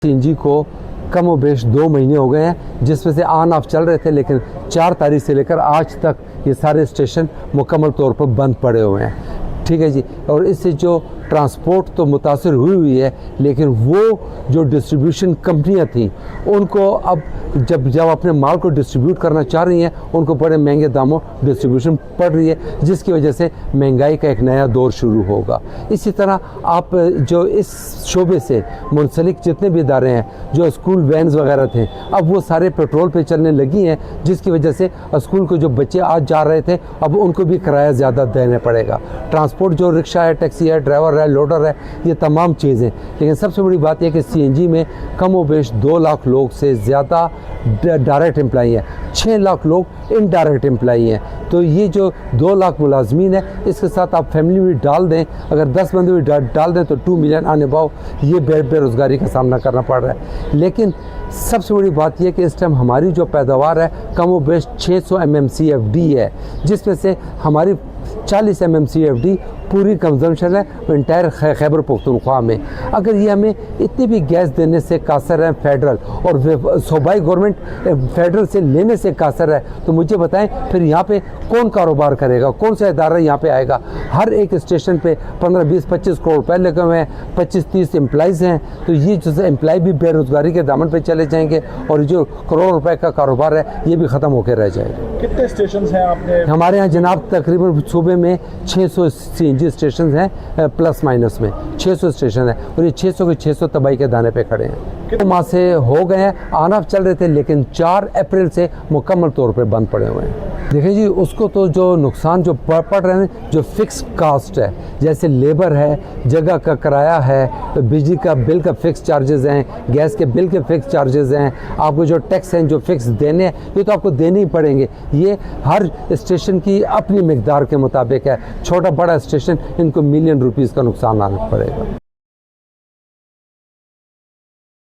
CNG को कम व बेश 2 महीने हो गए हैं, जिसमें से ऑन ऑफ चल रहे थे, लेकिन 4 तारीख से लेकर आज तक ये सारे स्टेशन मुकम्मल तौर पर बंद पड़े हुए हैं। ठीक है जी। और इससे जो ट्रांसपोर्ट तो मुतासर हुई है, लेकिन वो जो डिस्ट्रीब्यूशन कंपनियां थी उनको अब जब अपने माल को डिस्ट्रीब्यूट करना चाह रही हैं, उनको बड़े महंगे दामों डिस्ट्रीब्यूशन पड़ रही है, जिसकी वजह से महंगाई का एक नया दौर शुरू होगा। इसी तरह आप जो इस शोबे से मुंसलिक जितने भी इदारे हैं, जो स्कूल वैन्स वगैरह थे, अब वो सारे पेट्रोल पे चलने लगी हैं, जिसकी वजह से स्कूल को जो बच्चे आज जा रहे थे अब उनको भी किराया ज़्यादा देना पड़ेगा। ट्रांसपोर्ट जो रिक्शा है, टैक्सी है, ड्राइवर है, लोडर है, ये तमाम चीज़ें। लेकिन सबसे बड़ी बात यह कि सीएनजी में कम व बेश 2 लाख लोग से ज़्यादा डायरेक्ट एम्प्लाई हैं, 6 लाख लोग इनडायरेक्ट एम्प्लाई हैं। तो ये जो 2 लाख मुलाजमीन है, इसके साथ आप फैमिली भी डाल दें, अगर 10 बंदे भी डाल दें तो 2 मिलियन आने पाओ, ये बेरोज़गारी का सामना करना पड़ रहा है। लेकिन सबसे बड़ी बात यह कि इस टाइम हमारी जो पैदावार है कम व बेश 600 MMCFD है, जिसमें से हमारी 40 MMCFD पूरी कंजम्पशन है इंटायर खैबर पख्तूनख्वा में। अगर ये हमें इतनी भी गैस देने से कासर है फेडरल, और सूबाई गवर्नमेंट फेडरल से लेने से कासर है, तो मुझे बताएं फिर यहाँ पे कौन कारोबार करेगा, कौन सा इदारा यहाँ पे आएगा। हर एक स्टेशन पे 15, 20, 25 करोड़ रुपये लगे हुए हैं, 25-30 एम्प्लॉइज़ हैं, तो ये जो एम्प्लॉय भी बेरोज़गारी के दामन पे चले जाएंगे, और जो करोड़ रुपए का कारोबार है ये भी ख़त्म होकर रह जाएगा। कितने स्टेशन हैं आपने? हमारे यहाँ जनाब तकरीबन सूबे में 600 CNG स्टेशन हैं, प्लस माइनस में 600 स्टेशन है, और ये 600 के 600 तबाही के दाने पे खड़े हैं। 2 माह से हो गए हैं, ऑन ऑफ चल रहे थे, लेकिन 4 अप्रैल से मुकम्मल तौर पे बंद पड़े हुए हैं। देखिए जी, उसको तो जो नुकसान जो पड़ रहे हैं, जो फिक्स कास्ट है, जैसे लेबर है, जगह का किराया है, बिजली का बिल का फिक्स चार्जेस हैं, गैस के बिल के फिक्स चार्जेस हैं, आपको जो टैक्स हैं जो फिक्स देने हैं, ये तो आपको देने ही पड़ेंगे। ये हर स्टेशन की अपनी मिकदार के मुताबिक है। छोटा बड़ा स्टेशन इनको मिलियन रुपीज़ का नुकसान आना पड़ेगा।